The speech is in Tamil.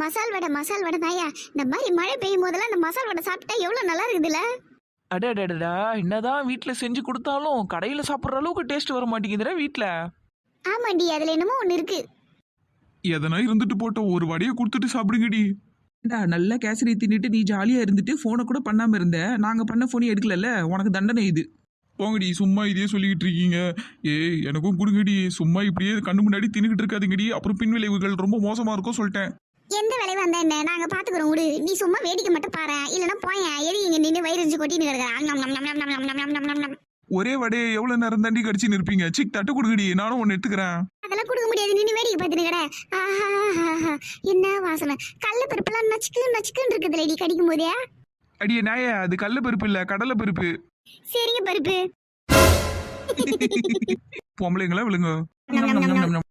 மசால் வடை தாயா. இந்த மாதிரி மழை பெய்யும் போதெல்லாம் இந்த மசால் வடை சாப்பிட்டா எவ்வளவு நல்லா இருக்குதுல்ல. அடடடடா, என்னதான் வீட்ல செஞ்சு கொடுத்தாலும் கடையில சாப்பிடுற அளவுக்கு டேஸ்ட் வர மாட்டேங்குதுடா வீட்ல. ஆமாண்டி, அதுல என்னமோ ஒண்ணு இருக்கு. எதனா இருந்துட்டு போட்டோம், ஒரு வடையை கொடுத்துட்டு சாப்பிடுங்கடி. நல்லா கேசரி தின்னுட்டு நீ ஜாலியா இருந்துட்டு போனை கூட பண்ணாம இருந்த. நாங்க பண்ண போனே எடுக்கலல்ல, உனக்கு தண்டனை இது. போங்கடி, சும்மா இதே சொல்லிக்கிட்டு இருக்கீங்க. ஏய் எனக்கும் கொடுங்கடி, சும்மா இப்படியே கண்ணு முன்னாடி தின்னுக்கிட்டு இருக்காதுங்கடி, அப்புறம் பின்விளைவுகள் ரொம்ப மோசமா இருக்கும் சொல்லிட்டேன். எந்த விளைவு வந்தா என்ன, நாங்க பாத்துக்கிறோம் விடு. நீ சும்மா வேடிக்கை மட்டும் பாரு, இல்லன்னா போயேன். எது இங்க நின்று வயிறு கொட்டின்னு கிடக்குறேன். ஒரே வடையை எவ்வளவு நேரம் தாண்டி கடிச்சு நிற்பீங்க? சிக் தட்டு கொடுங்கடி, நானும் ஒன்னு எடுத்துக்கிறேன். அதெல்லாம் கொடுக்க முடியாது, நின்று வேடிக்கை பார்த்துன்னு கிட. என்ன வாசனை, கடல பருப்பெல்லாம் நச்சுக்குன்னு இருக்குதுல நீ கடிக்கும் போதே. அடியே நாயே, அது கடல பருப்பு இல்ல, கடலை பருப்பு. சரிங்க பருப்பு. பொம்பளைங்களா விழுங்க. நம் நம் நம் நம்.